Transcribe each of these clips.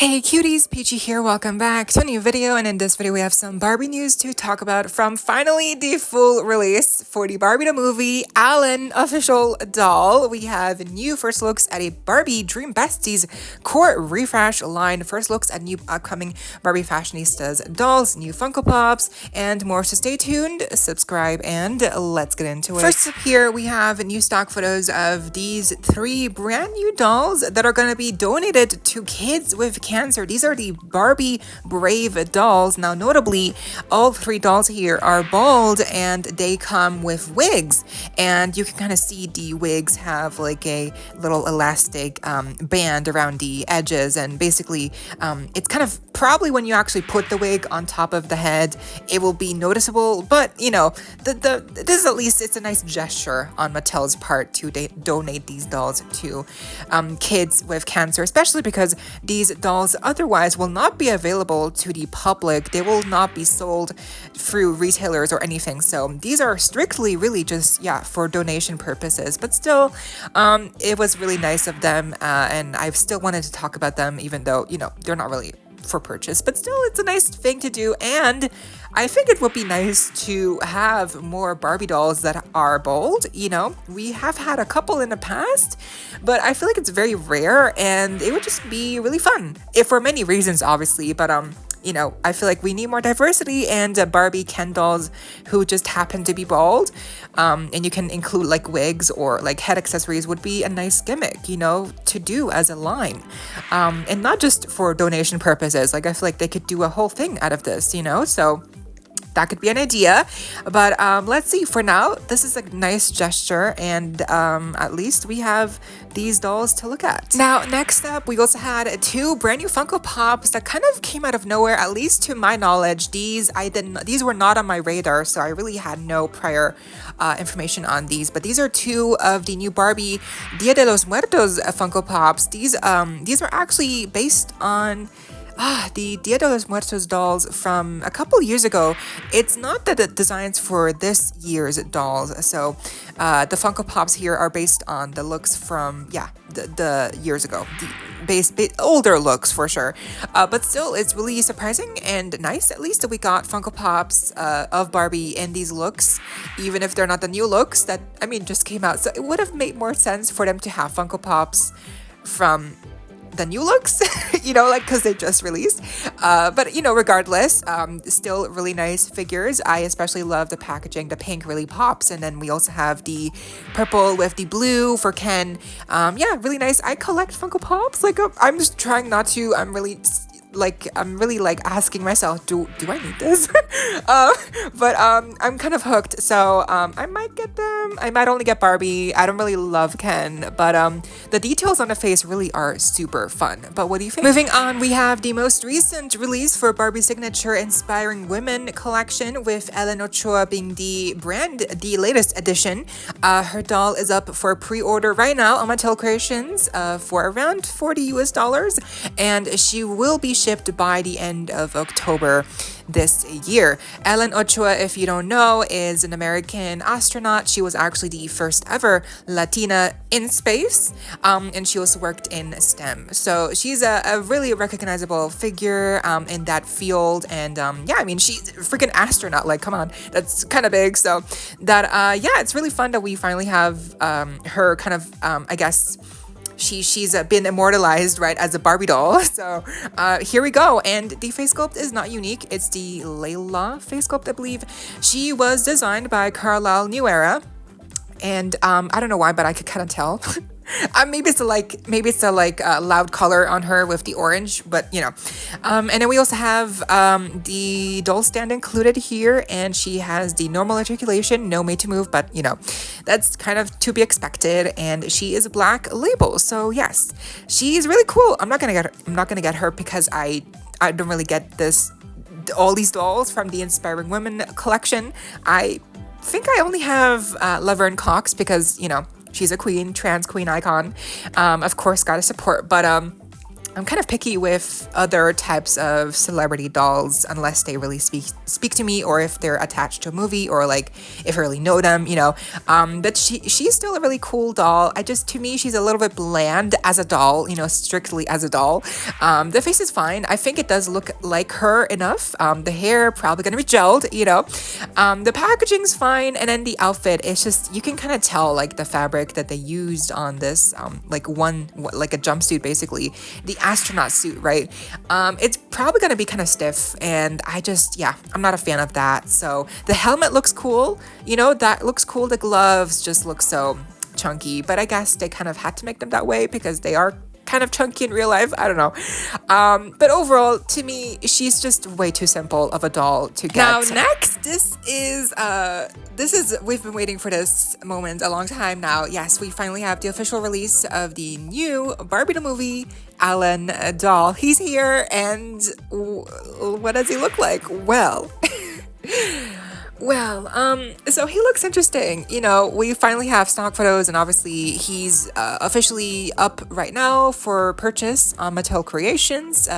Hey cuties, PeachY here, welcome back to a new video, and in this video we have some Barbie news to talk about from finally the full release for the Barbie the movie ALLAN official doll. We have new first looks at a Barbie Dream Besties core refresh line, first looks at new upcoming Barbie fashionistas dolls, new Funko Pops, and more, so stay tuned, subscribe, and let's get into it. First up here we have new stock photos of these three brand new dolls that are going to be donated to kids with cancer. These are the Barbie Brave dolls. Now, notably, all three dolls here are bald and they come with wigs, and you can kind of see the wigs have like a little elastic band around the edges, and basically it's kind of probably when you actually put the wig on top of the head, it will be noticeable, but you know, this is at least, it's a nice gesture on Mattel's part to donate these dolls to kids with cancer, especially because these dolls otherwise will not be available to the public. They will not be sold through retailers or anything, so these are strictly really just for donation purposes. But still, it was really nice of them, and I still wanted to talk about them, even though, you know, they're not really for purchase, but still it's a nice thing to do. And I think it would be nice to have more Barbie dolls that are bold. You know, we have had a couple in the past, but I feel like it's very rare, and it would just be really fun, if for many reasons, obviously. But you know, I feel like we need more diversity, and Barbie Ken dolls who just happen to be bald, and you can include like wigs or like head accessories would be a nice gimmick, you know, to do as a line, and not just for donation purposes. Like, I feel like they could do a whole thing out of this, you know, so that could be an idea. But let's see. For now, this is a nice gesture, and at least we have these dolls to look at. Now, next up, we also had two brand new Funko Pops that kind of came out of nowhere, at least to my knowledge. These were not on my radar, so I really had no prior information on these. But these are two of the new Barbie Dia de los Muertos Funko Pops. These are actually based on the Dia de los Muertos dolls from a couple years ago. It's not the designs for this year's dolls, so the Funko Pops here are based on the looks from the years ago, the older looks for sure, but still it's really surprising and nice at least that we got Funko Pops of Barbie in these looks, even if they're not the new looks that, I mean, just came out. So it would have made more sense for them to have Funko Pops from the new looks, you know, like, because they just released, but you know, regardless, still really nice figures. I especially love the packaging. The pink really pops, and then we also have the purple with the blue for Ken. Really nice. I collect Funko Pops. Like, I'm just trying not to. I'm really asking myself, do I need this? But I'm kind of hooked, so I might get them. I might only get Barbie. I don't really love Ken, but the details on the face really are super fun. But what do you think? Moving on, we have the most recent release for Barbie Signature Inspiring Women collection, with ALLAN Ochoa being the latest edition. Her doll is up for pre-order right now on Mattel Creations for around $40 US, and she will be shipped by the end of October this year. ALLAN Ochoa, if you don't know, is an American astronaut. She was actually the first ever Latina in space, and she also worked in STEM. So she's a really recognizable figure in that field, and I mean, she's a freaking astronaut. Like, come on, that's kind of big. So that it's really fun that we finally have her kind of I guess she's been immortalized, right, as a Barbie doll. So here we go. And the face sculpt is not unique. It's the Layla face sculpt, I believe. She was designed by Carlisle New Era, and I don't know why, but I could kind of tell. Maybe it's a loud color on her with the orange, but you know. And then we also have the doll stand included here, and she has the normal articulation, no made to move, but you know, that's kind of to be expected. And she is a black label, so yes, she's really cool. I'm not gonna get her because I don't really get all these dolls from the Inspiring Women collection. I think I only have Laverne Cox because, you know, she's a queen, trans queen icon. Of course, gotta support. But I'm kind of picky with other types of celebrity dolls unless they really speak to me, or if they're attached to a movie, or like if I really know them, you know. But she's still a really cool doll. To me, she's a little bit bland as a doll, you know, strictly as a doll. The face is fine. I think it does look like her enough. The hair probably gonna be gelled, you know. The packaging's fine, and then the outfit, it's just, you can kind of tell like the fabric that they used on this, like a jumpsuit basically. The astronaut suit, right? It's probably gonna be kind of stiff, and I'm not a fan of that. So the helmet looks cool, you know, that looks cool. The gloves just look so chunky, but I guess they kind of had to make them that way because they are kind of chunky in real life. I don't know. But overall, to me, she's just way too simple of a doll to get. Now, next, this is, we've been waiting for this moment a long time now. Yes, we finally have the official release of the new Barbie the movie ALLAN doll. He's here, and what does he look like? Well... so he looks interesting. You know, we finally have stock photos, and obviously he's officially up right now for purchase on Mattel Creations.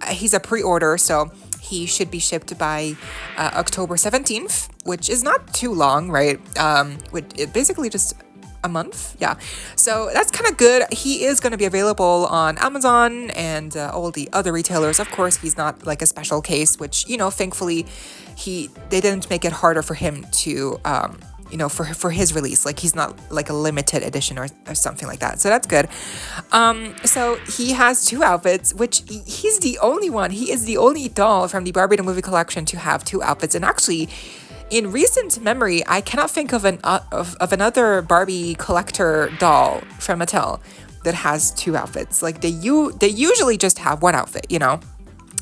He's a pre-order, so he should be shipped by October 17th, which is not too long, right? Basically just a month. Yeah. So that's kind of good. He is going to be available on Amazon and all the other retailers. Of course, he's not like a special case, which, you know, thankfully they didn't make it harder for him to, you know, for his release. Like, he's not like a limited edition or something like that. So that's good. So he has two outfits, which he's the only one. He is the only doll from the Barbie the movie collection to have two outfits. And actually, in recent memory, I cannot think of another Barbie collector doll from Mattel that has two outfits. Like, they usually just have one outfit, you know.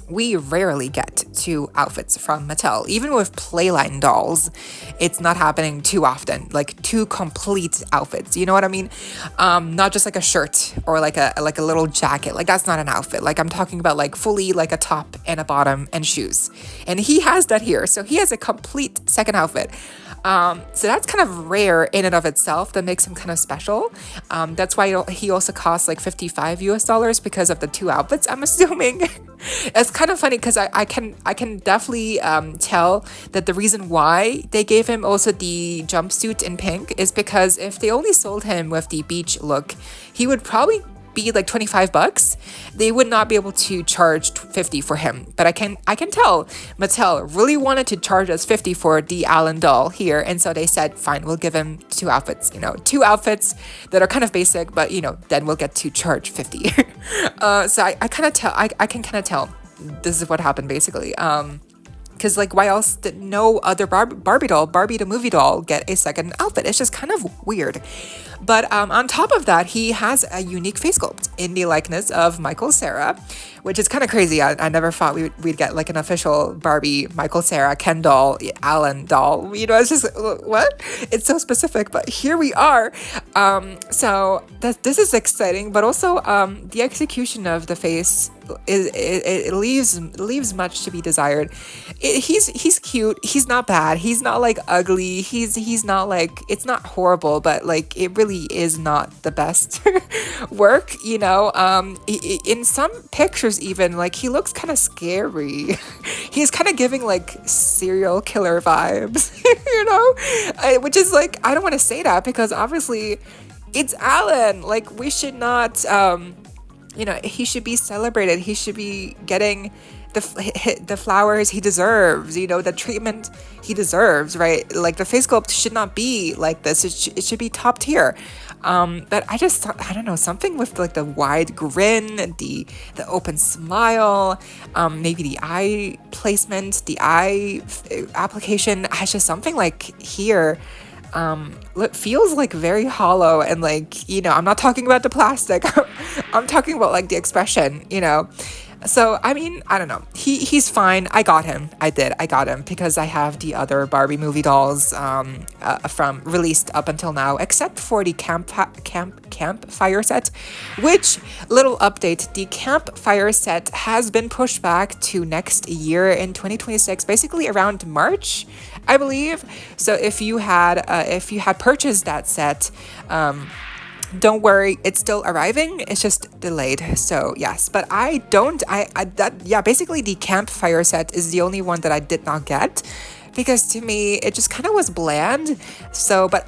We rarely get two outfits from Mattel. Even with Playline dolls, it's not happening too often. Like, two complete outfits. You know what I mean? Not just like a shirt or like a little jacket. Like, that's not an outfit. Like, I'm talking about like fully like a top and a bottom and shoes. And he has that here. So he has a complete second outfit. So that's kind of rare in and of itself. That makes him kind of special. That's why he also costs like $55 US because of the two outfits, I'm assuming. It's kind of funny because I can definitely tell that the reason why they gave him also the jumpsuit in pink is because if they only sold him with the beach look, he would probably be like $25. They would not be able to charge $50 for him. But I can tell Mattel really wanted to charge us $50 for the ALLAN doll here, and so they said, fine, we'll give him two outfits. You know, two outfits that are kind of basic, but you know, then we'll get to charge $50. So I kind of tell. I can kind of tell this is what happened basically. Because, like, why else did no other Barbie the movie doll, get a second outfit? It's just kind of weird. But on top of that, he has a unique face sculpt in the likeness of Michael Cera, which is kind of crazy. I never thought we'd get, like, an official Barbie, Michael Cera, Ken doll, ALLAN doll. You know, it's just, what? It's so specific, but here we are. So this is exciting, but also the execution of the face it leaves much to be desired. He's cute. He's not bad. He's not like ugly. He's not like, it's not horrible, but like it really is not the best work, you know. In some pictures even, like, he looks kind of scary. He's kind of giving like serial killer vibes, you know, which is like, I don't want to say that because obviously it's ALLAN. Like, we should not you know, he should be celebrated. He should be getting the flowers he deserves, you know, the treatment he deserves, right? Like, the face sculpt should not be like this. It should be top tier. But I don't know, something with like the wide grin, the open smile, maybe the eye placement, the eye application. It's just something like here. Feels like very hollow, and like, you know, I'm not talking about the plastic. I'm talking about like the expression, you know. So I mean, I don't know. He's fine. I got him. I got him because I have the other Barbie movie dolls from released up until now, except for the campfire set. Which, little update, the campfire set has been pushed back to next year in 2026, basically around March, I believe. So if you had purchased that set, don't worry, it's still arriving. It's just delayed. So yes, but basically the campfire set is the only one that I did not get because to me it just kind of was bland. So, but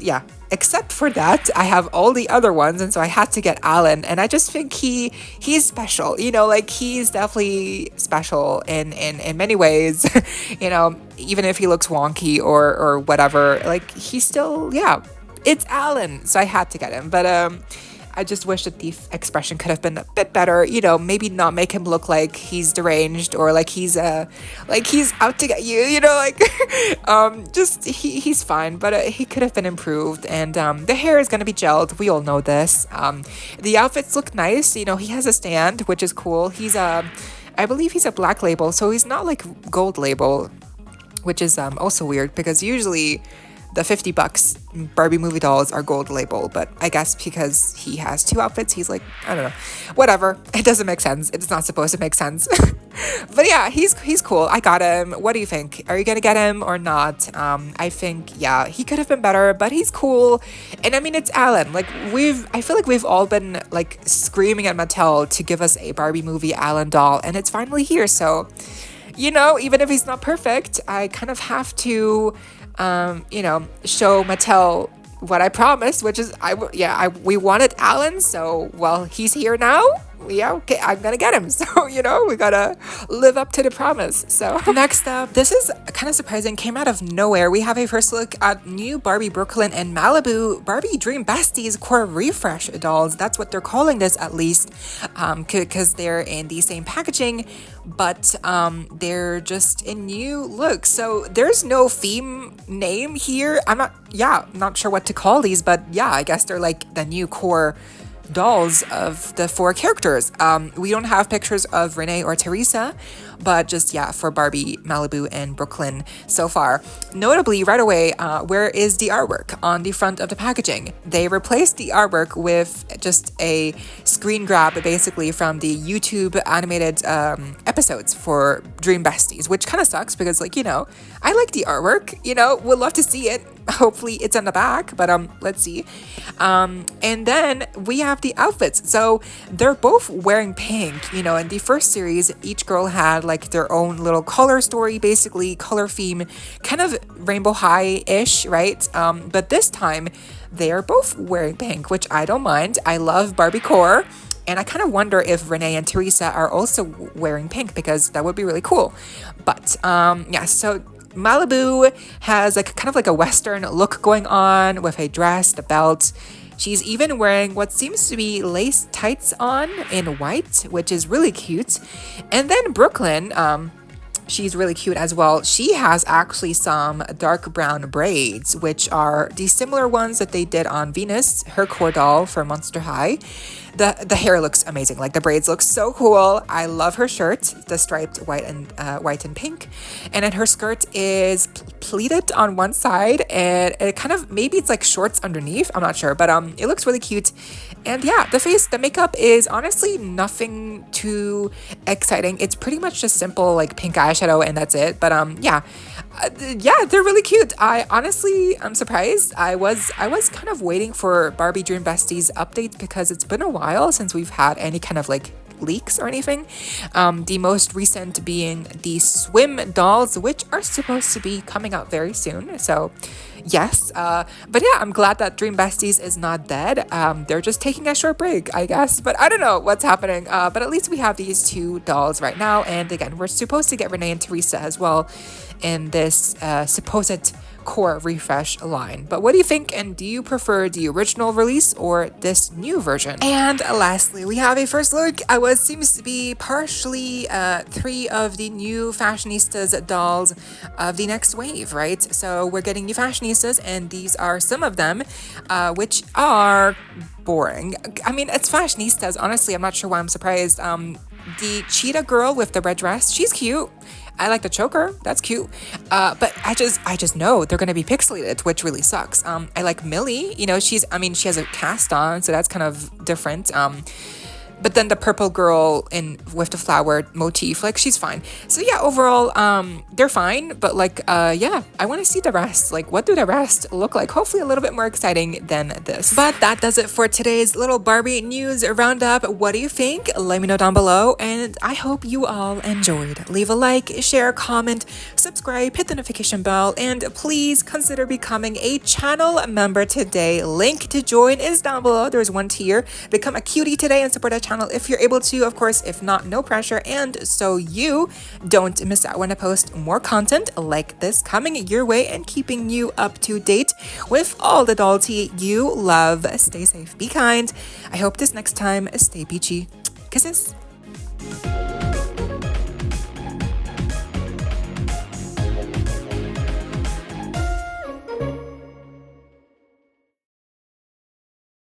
yeah, except for that, I have all the other ones, and so I had to get ALLAN, and I just think he's special. Like he's definitely special in many ways. Even if he looks wonky or whatever, like he's still, yeah, it's ALLAN, so I had to get him. But I just wish that the expression could have been a bit better. Maybe not make him look like he's deranged or like he's out to get you. Just he's fine, but he could have been improved. And the hair is gonna be gelled. We all know this. The outfits look nice. He has a stand, which is cool. I believe he's a black label, so he's not like gold label, which is also weird because usually the $50 Barbie movie dolls are gold label, but I guess because he has two outfits, he's like, I don't know, whatever. It doesn't make sense. It's not supposed to make sense. But yeah, he's cool. I got him. What do you think? Are you gonna get him or not? I think, yeah, he could have been better, but he's cool. And I mean, it's ALLAN. Like I feel like we've all been like screaming at Mattel to give us a Barbie movie ALLAN doll, and it's finally here. So, even if he's not perfect, I kind of have to show Mattel what I promised, which is we wanted ALLAN, so well, he's here now. Yeah, okay, I'm gonna get him. So, we gotta live up to the promise. So next up, this is kind of surprising, came out of nowhere. We have a first look at new Barbie Brooklyn and Malibu Barbie Dream Besties core refresh dolls. That's what they're calling this, at least, because they're in the same packaging, but they're just in new looks. So there's no theme name here. I'm not sure what to call these, but yeah, I guess they're like the new core dolls of the four characters. We don't have pictures of Renee or Teresa, but just, yeah, for Barbie, Malibu, and Brooklyn so far. Notably, right away, where is the artwork on the front of the packaging? They replaced the artwork with just a screen grab, basically, from the YouTube animated episodes for Dream Besties, which kind of sucks because, like, I like the artwork, would love to see it. Hopefully it's on the back, but let's see. And then we have the outfits. So they're both wearing pink. In the first series, each girl had like their own little color story, basically color theme, kind of Rainbow High-ish, right? But this time they are both wearing pink, which I don't mind. I love Barbie core. And I kind of wonder if Renee and Teresa are also wearing pink because that would be really cool. But yeah, so Malibu has like kind of like a Western look going on with a dress, the belt. She's even wearing what seems to be lace tights on in white, which is really cute. And then Brooklyn, she's really cute as well. She has actually some dark brown braids, which are the similar ones that they did on Venus, her core doll for Monster High. The hair looks amazing. Like the braids look so cool. I love her shirt, the striped white and pink, and then her skirt is pleated on one side, and it kind of, maybe it's like shorts underneath. I'm not sure, but it looks really cute. And yeah, the makeup is honestly nothing too exciting. It's pretty much just simple like pink eyeshadow, and that's it. But yeah, they're really cute. I'm surprised. I was kind of waiting for Barbie Dream Besties updates because it's been a while since we've had any kind of like leaks or anything. The most recent being the swim dolls, which are supposed to be coming out very soon. So yes, but yeah, I'm glad that Dream Besties is not dead. They're just taking a short break, I guess, but I don't know what's happening. But at least we have these two dolls right now, and again, we're supposed to get Renee and Teresa as well in this supposed core refresh line. But what do you think, and do you prefer the original release or this new version? And lastly, we have a first look at what seems to be partially 3 of the new fashionistas dolls of the next wave, right? So we're getting new fashionistas, and these are some of them, which are boring. I mean, it's fashionistas. Honestly, I'm not sure why I'm surprised. The cheetah girl with the red dress, she's cute. I like the choker, that's cute. But I just know they're gonna be pixelated, which really sucks. I like Millie, she has a cast on, so that's kind of different. But then the purple girl in with the flower motif, like she's fine. So yeah, overall, they're fine. But like, yeah, I want to see the rest. Like, what do the rest look like? Hopefully, a little bit more exciting than this. But that does it for today's little Barbie news roundup. What do you think? Let me know down below, and I hope you all enjoyed. Leave a like, share, comment, subscribe, hit the notification bell, and please consider becoming a channel member today. Link to join is down below. There's one tier. Become a cutie today and support our channel if you're able to, of course. If not, no pressure, and so you don't miss out when I post more content like this coming your way and keeping you up to date with all the doll tea you love. Stay safe, be kind. I hope this next time, stay peachy. Kisses.